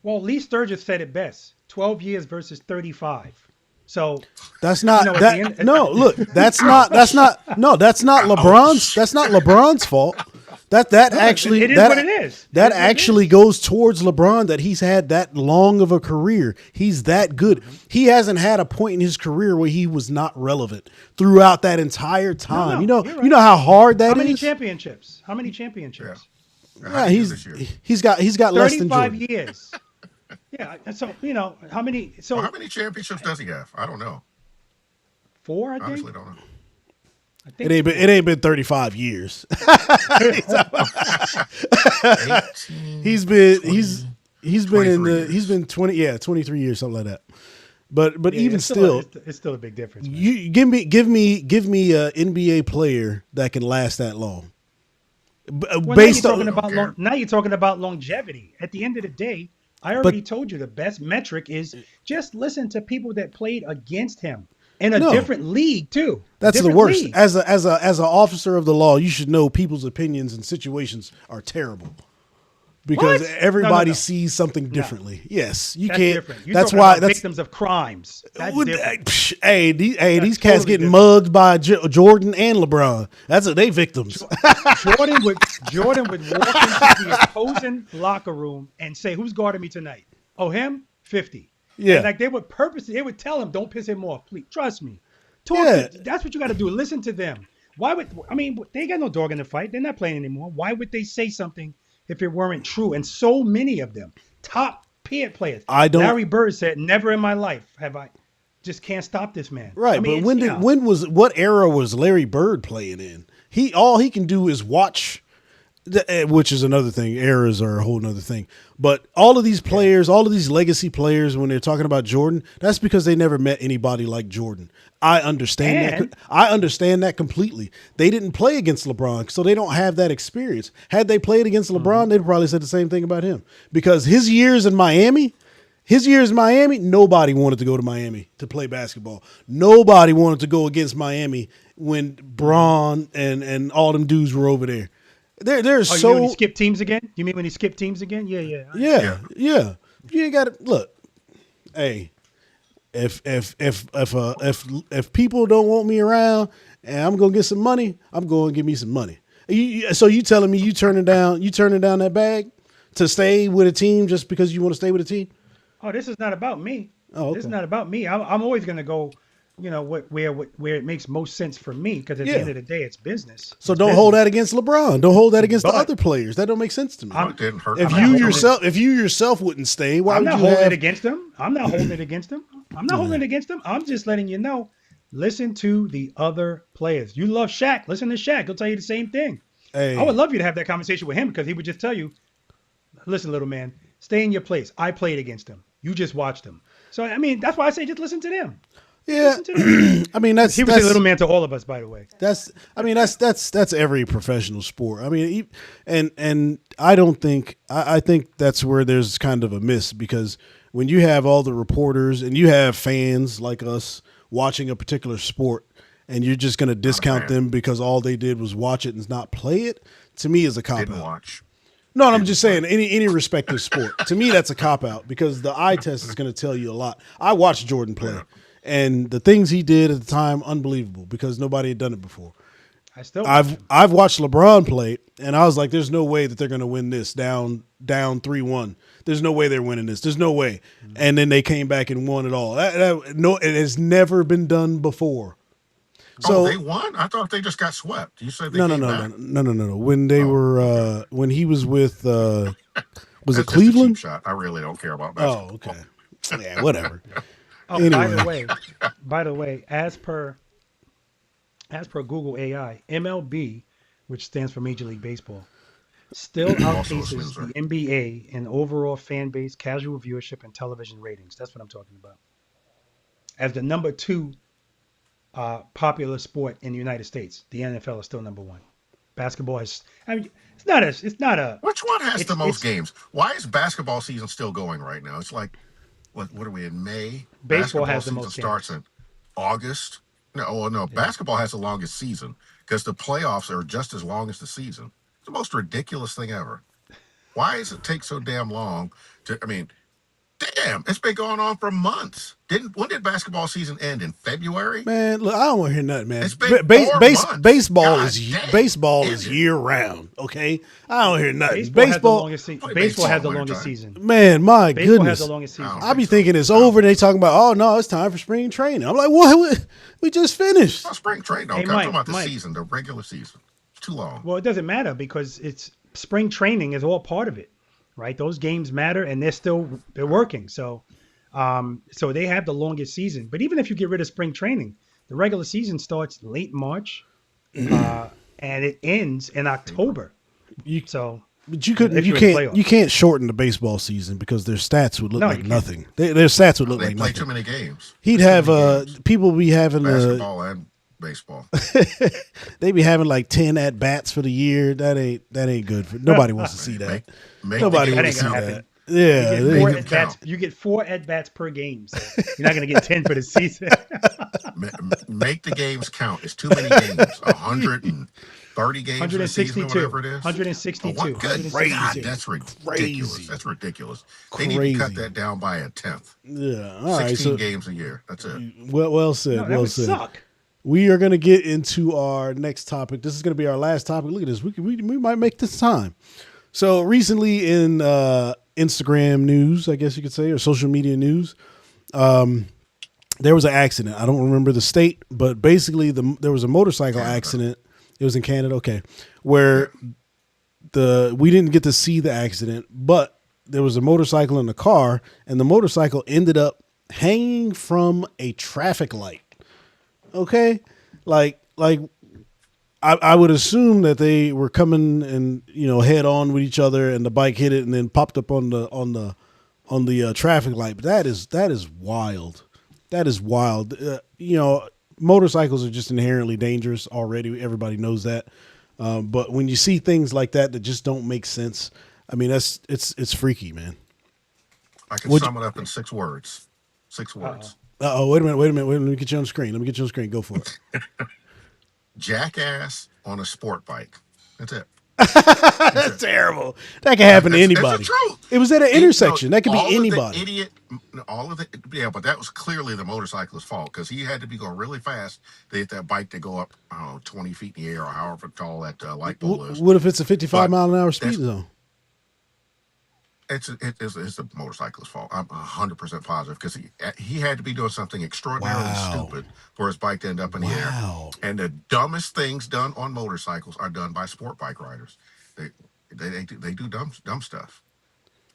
Well, Lee Sturgis said it best: 12 years versus 35. So That's not at that. the end- No, look, that's not LeBron's. That's not LeBron's fault. That actually it is that, what it is. That It is what it actually goes towards LeBron, that he's had that long of a career. He's that good. He hasn't had a point in his career where he was not relevant throughout that entire time. No, you're right. You know how hard that is. How many championships? How many championships? How Yeah, do you do this year? he's got less than 35 Jordan. years. Yeah. So how many? So Well, how many championships does he have? I don't know. 4, I think. Honestly, don't know. I think It ain't been 35 years. 18, He's been 20, he's been in 23 the years. he's been 23 years, something like that. But Yeah, even it's still still, it's still a big difference, man. you give me a NBA player that can last that long. Well, Based on, Don't care. now you're talking about longevity. At the end of the day, I but already told you the best metric is just listen to people that played against him in a no, different league too. A that's the different worst. league. As an officer of the law, you should know people's opinions and situations are terrible because What? No, no, everybody no, sees something no. differently. Yes, you That's can't. different. You're That's talking why. about That's victims of crimes. That's Would, different. hey, these That's cats totally getting different. mugged by Jordan and LeBron. That's what they victims. Jordan would walk into the opposing locker room and say, "Who's guarding me tonight? Oh, him, 50." And Yeah, like they would tell him, "Don't piss him off, please. Trust me. Talk to. yeah. That's what you got to do. Listen to them. Why would I mean? They got no dog in the fight. They're not playing anymore. Why would they say something if it weren't true? And so many of them, top peer players. I don't. Larry Bird said, "Never in my life have I just can't stop this man." I Right, mean, but it's, you know, what era was Larry Bird playing in? All he can do is watch. Which is another thing. Eras are a whole nother thing. But all of these players, all of these legacy players, when they're talking about Jordan, that's because they never met anybody like Jordan. I understand And that. I understand that completely. They didn't play against LeBron, so they don't have that experience. Had they played against LeBron, they'd probably said the same thing about him. Because his years in Miami, nobody wanted to go to Miami to play basketball. Nobody wanted to go against Miami when Braun and all them dudes were over there. They're oh, you mean when he so skipped teams again? You mean when he skipped teams again? Yeah, yeah. yeah. You ain't got to look. Hey, if people don't want me around and I'm gonna get some money, I'm going to give me some money. So you telling me you turning down that bag to stay with a team just because you want to stay with a team? Oh, this is not about me. Oh, This is okay. not about me. I'm always going to go, where it makes most sense for me because at the Yeah. end of the day, it's business. So It's don't hold business. that against LeBron. Don't hold that against the But other players. That don't make sense to me. Well, it didn't hurt. If I'm not you holding it. yourself wouldn't stay, why I'm would not you holding have? it against them. I'm not holding it against them. I'm not holding it against them. I'm just letting you know. Listen to the other players. You love Shaq. Listen to Shaq. He'll tell you the same thing. I Hey, would love you to have that conversation with him because he would just tell you, listen, little man, stay in your place. I played against him. You just watched him. So, I mean, that's why I say just listen to them. yeah. Listen to them. I mean He would say little man to all of us, by the way. that's every professional sport. I mean, and I don't think I think that's where there's kind of a miss because when you have all the reporters and you have fans like us watching a particular sport and you're just going to Not a discount fan. them because all they did was watch it and not play it, to me is a cop Didn't out. watch. No, I'm just saying any respective sport. To me, that's a cop out because the eye test is going to tell you a lot. I watched Jordan play, and the things he did at the time, unbelievable because nobody had done it before. I still I've watched LeBron play, and I was like, "There's no way that they're going to win this down 3-1. There's no way they're winning this. There's no way." And then they came back and won it all. No, it has never been done before. Oh, So they won? I thought they just got swept. You said they no, no, came no, back. no, no, no, no, no. When they were when he was with was it That's just a cheap Cleveland? shot. I really don't care about Oh, basketball. okay. Yeah, whatever. Oh, Anyway. by the way, as per Google AI, MLB, which stands for Major League Baseball, still Also a outpaces snoozer. the NBA in overall fan base, casual viewership, and television ratings. That's what I'm talking about. As the number two popular sport in the United States, the NFL is still number one. Basketball is. I mean, it's not a. Which one has the most It's games? Why is basketball season still going right now? It's like, what are we in May? Baseball Basketball has the season most starts games. in August. No, oh no, Yeah. basketball has the longest season because the playoffs are just as long as the season. It's the most ridiculous thing ever. Why does it take so damn long to? I mean, damn, it's been going on for months. When did basketball season end? In February? Man, look, I don't want to hear nothing, man. It's been 4 months. Baseball God is dang. baseball Is is it? year round. Okay, I don't hear nothing. Baseball has the Baseball, longest season. Play Baseball has the baseball longest wintertime. season. man, my Baseball goodness. has the longest season. I I be think so. thinking it's over, and they talking about, oh no, it's time for spring training. I'm like, what? We just finished. Not spring training. No, Hey, I'm talking Mike, about the Mike. season, the regular season. It's too long. Well, it doesn't matter because it's spring training is all part of it, right? Those games matter, and they're working. So they have the longest season. But even if you get rid of spring training, the regular season starts late March, and it ends in October. You So But you You know, couldn't, if you you're in the can't, you playoffs. can't shorten the baseball season because their stats would look No, like you can't. nothing. Their stats would Oh, look they like play too nothing. many games. He'd There's too have many games. people be having Basketball and baseball. they be having like 10 at bats for the year. That ain't good for nobody wants to see Man, that. make the Nobody That want to ain't games gonna see count. that. happen. You Yeah, get Make four them at bats. count. You get 4 at bats per game, so you're not gonna get 10 for the season. Make the games count. It's too many games. 130 games in a season or 162. whatever it is. Oh, 162. what? Good God, crazy, 162. that's ridiculous. crazy, That's ridiculous. They need to cut crazy. that down by a tenth. Yeah. All right. 16 So, games a year. That's it. well said. No, that Well would said. suck. We are going to get into our next topic. This is going to be our last topic. Look at this. We might make this time. So recently in Instagram news, I guess you could say, or social media news, there was an accident. I don't remember the state, but basically there was a motorcycle Canada. accident. It was in Canada, okay, Yeah. where we didn't get to see the accident, but there was a motorcycle in the car, and the motorcycle ended up hanging from a traffic light. Okay, like I would assume that they were coming and head on with each other, and the bike hit it and then popped up on the traffic light. But that is wild. That is wild. Motorcycles are just inherently dangerous already. Everybody knows that. But when you see things like that just don't make sense, I mean it's freaky, man. I can Would sum it up in 6 words. 6 words. Wait a minute. Let me get you on the screen. Go for it. Jackass on a sport bike. That's it. That's That's it. terrible. That can happen to It's the anybody. truth. It was at an No, intersection. That could be all of the anybody. idiot, all of the yeah, but that was clearly the motorcyclist's fault because he had to be going really fast to hit that bike to go up, I don't know, 20 feet in the air or however tall that light pole is. What if it's a 55 But mile an hour speed that's zone? it's the motorcyclist's fault. I'm 100% positive because he had to be doing something extraordinarily Wow. stupid for his bike to end up in the air. Wow. And the dumbest things done on motorcycles are done by sport bike riders. They they do dumb stuff.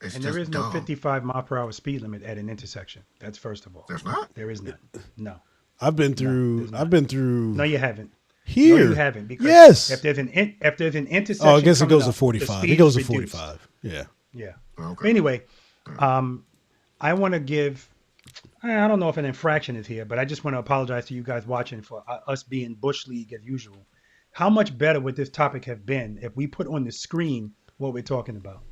It's And there just is no dumb. 55-mile-per-hour speed limit at an intersection. That's first of all. There's not. There is none. No. I've been No, through. there's not. I've been through No, you haven't. here. No, you haven't. Because Yes. if there's an intersection, Oh, I guess it coming goes to up, the 45. speed It goes is to reduced. 45. Yeah. Yeah. Okay. But anyway, I want to give. I don't know if an infraction is here, but I just want to apologize to you guys watching for us being bush league as usual. How much better would this topic have been if we put on the screen what we're talking about?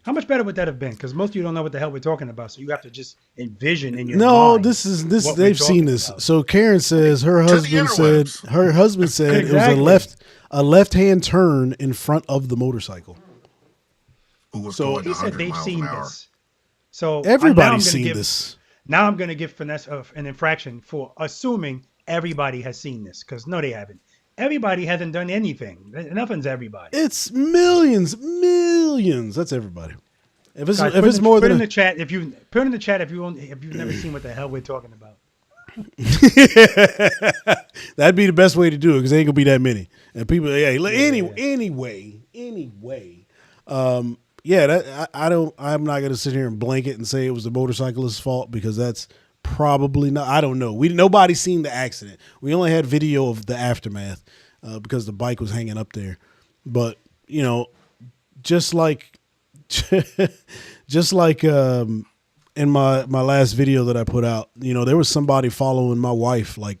How much better would that have been? Because most of you don't know what the hell we're talking about, so you have to just envision in your No, mind this. what we're They've seen talking this. about. So Karen says To the interwebs. her husband said it was Exactly. a left hand turn in front of the motorcycle. Who was So going He said 100 they've miles seen an hour? this. So Everybody's seen this. Now I'm going to give finesse an infraction for assuming everybody has seen this, because no, they haven't. Everybody hasn't done anything. Nothing's everybody. It's millions. That's everybody. If it's Guys, if it's more put than in the chat if you've never seen what the hell we're talking about. that'd be the best way to do it because there ain't gonna be that many. And people, anyway, I'm not gonna sit here and blanket and say it was the motorcyclist's fault because that's probably not. I don't know. Nobody's seen the accident. We only had video of the aftermath because the bike was hanging up there. But just like, just like in my last video that I put out, there was somebody following my wife like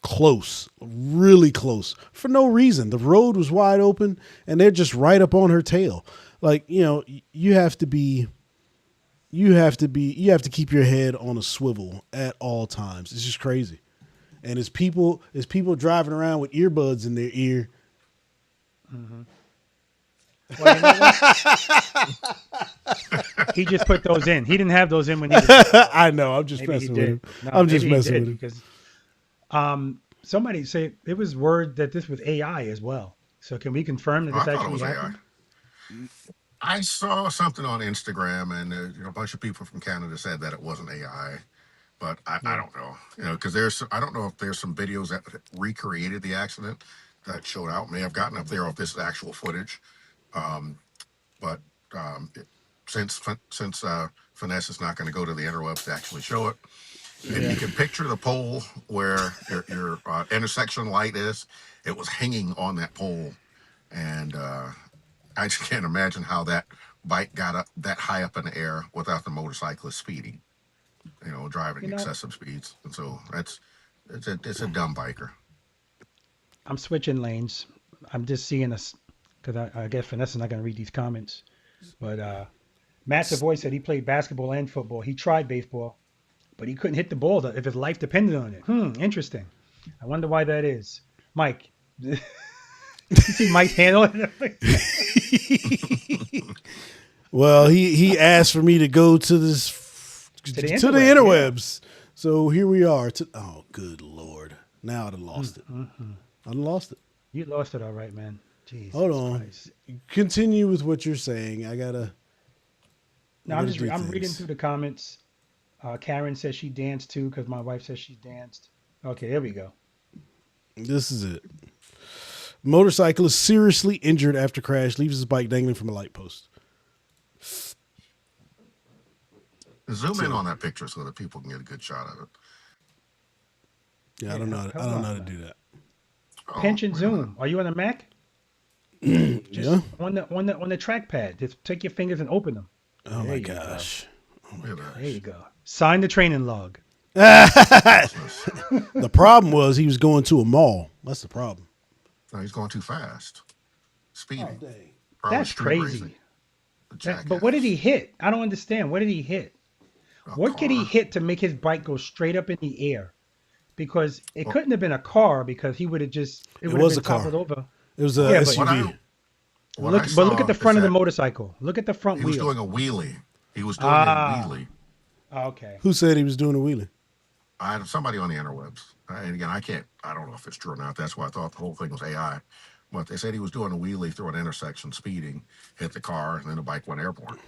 close, really close for no reason. The road was wide open and they're just right up on her tail. Like, you have to keep your head on a swivel at all times. It's just crazy. And it's people driving around with earbuds in their ear. Mm-hmm. Well, you know what? He just put those in. He didn't have those in when he was. I know. I'm just Maybe he messing with did. him. No, I'm just maybe he messing did, with him. because somebody say it was word that this was AI as well. So can we confirm that Oh, I this thought it actually was AI. happened? I saw something on Instagram, and a bunch of people from Canada said that it wasn't AI, but I don't know. Because I don't know if there's some videos that recreated the accident that showed out. May have gotten up there if this is actual footage, but since Finesse is not going to go to the interwebs to actually show it, if you can picture the pole where your intersection light is, it was hanging on that pole, and I just can't imagine how that bike got up that high up in the air without the motorcyclist speeding, driving You know, excessive speeds. And so it's a dumb biker. I'm switching lanes. I'm just seeing us because I guess Vanessa's not going to read these comments. But Matt Savoy said he played basketball and football. He tried baseball, but he couldn't hit the ball if his life depended on it. Interesting. I wonder why that is. Mike, you see Mike's handle? Well, he asked for me to go to this To to the the interwebs, interwebs. So here we are. Oh, good Lord. Now I'd have lost it. I'd have lost it. You lost it all right, man. Jesus Hold on. Christ. Continue with what you're saying. I gotta No, gotta do I'm reading things. through the comments. Karen says she danced too because my wife says she danced. Okay, there we go. This is it. Motorcyclist seriously injured after crash, leaves his bike dangling from a light post. Zoom in So, on that picture so that people can get a good shot of it. yeah, I Yeah, don't know. I hold don't know how on, to do man. that. Oh, Pinch and wait a minute. zoom. Are you on a Mac? Yeah. Just on the trackpad. Just take your fingers and open them. Oh There my you go. gosh. Look at There you that. go. Sign the training log. Ridiculousness. The problem was he was going to a mall. That's the problem. No, he's going too fast. Oh Speeding. dang. Probably That's street racing. crazy. A But what did he jackass. hit? I don't understand. What did he hit? A What could he car. hit to make his bike go straight up in the air? Because it Well, couldn't have been a car because it It would have was been a car. toppled over. It was a Yeah, but what SUV. I what I look at saw the is front of the that motorcycle. Look at the front he was wheel. doing a wheelie. He was doing a Ah, wheelie. okay. Who said he was doing a wheelie? I had somebody on the interwebs, and again, I don't know if it's true or not. That's why I thought the whole thing was AI. But they said he was doing a wheelie through an intersection, speeding, hit the car, and then the bike went airborne.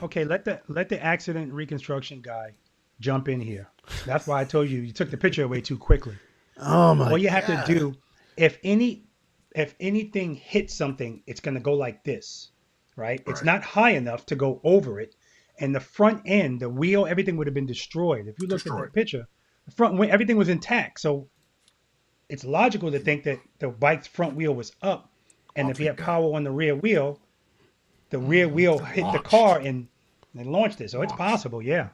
Okay, let the accident reconstruction guy jump in here. That's why I told you took the picture away too quickly. Oh All my you have to god. do, if anything hits something, it's gonna go like this, right? It's Right, not high enough to go over it, and the front end, the wheel, everything would have been destroyed. If you looked at destroyed. that picture, the front wheel, everything was intact. So it's logical to think that the bike's front wheel was up, and if Off he he had got. power on the rear wheel It hit the car launched. and launched it. So it's Launched. possible, yeah.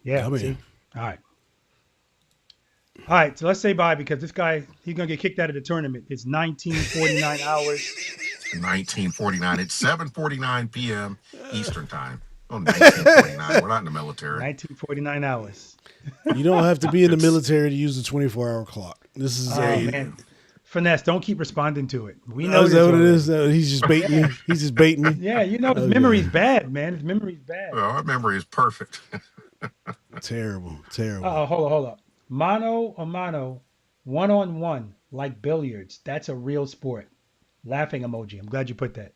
Yeah, Come here. see? All right. All right, so let's say bye because this guy, he's going to get kicked out of the tournament. It's 1949 hours. 1949. It's 7:49 p.m. Eastern time. Oh, 1949. We're not in the military. 1949 hours. You don't have to be in the It's military to use the 24-hour clock. This is Oh, yeah. a. man. Finesse, don't keep responding to it. We Oh, know is that this what it already. is? He's just baiting Yeah. me. He's just baiting me. Yeah, you know his Okay. memory's bad, man. His memory's bad. Well, our memory is perfect. Terrible. Terrible. Uh-oh, hold up. Mano a mano, one on one, like billiards. That's a real sport. Laughing emoji. I'm glad you put that.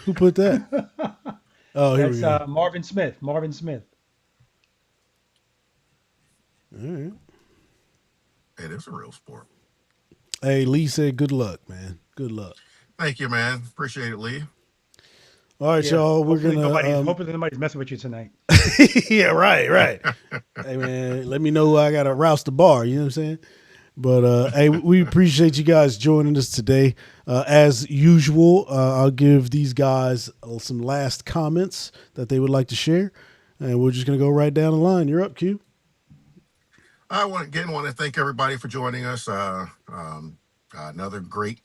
Who put that? Oh, here we That's go. Marvin Smith. Marvin Smith. All right. It is a real sport. Hey, Lee said good luck, man. Good luck. Thank you, man. Appreciate it, Lee. All right, Yeah. y'all. We're gonna Hopefully nobody's messing with you tonight. yeah, right. Hey man, let me know I gotta rouse the bar, you know what I'm saying? But hey, we appreciate you guys joining us today. As usual, I'll give these guys some last comments that they would like to share. And we're just gonna go right down the line. You're up, Q. I want to thank everybody for joining us. Another great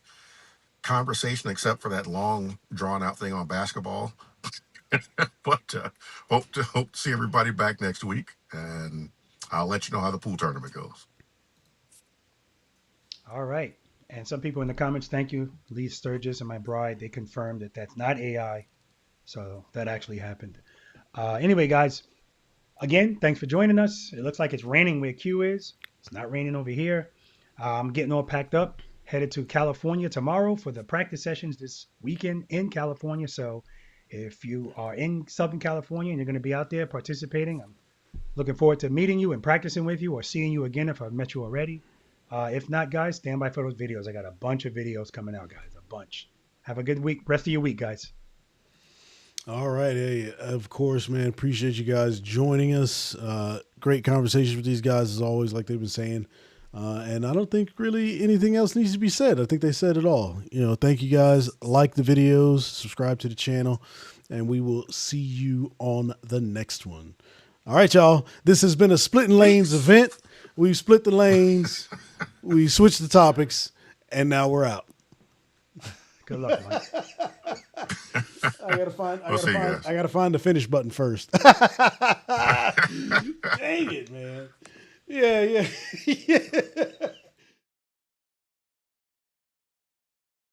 conversation, except for that long, drawn out thing on basketball. But hope to see everybody back next week, and I'll let you know how the pool tournament goes. All right. And some people in the comments, thank you. Lee Sturgis and my bride, they confirmed that that's not AI. So that actually happened. Anyway, guys, again, thanks for joining us. It looks like it's raining where Q is. It's not raining over here. I'm getting all packed up, headed to California tomorrow for the practice sessions this weekend in California. So if you are in Southern California and you're going to be out there participating, I'm looking forward to meeting you and practicing with you or seeing you again if I've met you already. If not, guys, stand by for those videos. I got a bunch of videos coming out, guys. A bunch. Have a good week. Rest of your week, guys. All right. Hey, of course, man. Appreciate you guys joining us. Great conversations with these guys as always, like they've been saying. And I don't think really anything else needs to be said. I think they said it all. Thank you guys. Like the videos, subscribe to the channel, and we will see you on the next one. All right, y'all. This has been a Splitting Lanes event. We've split the lanes. We switched the topics, and now we're out. Good luck, Mike. I see you guys. gotta find the finish button first. Dang it, man. Yeah.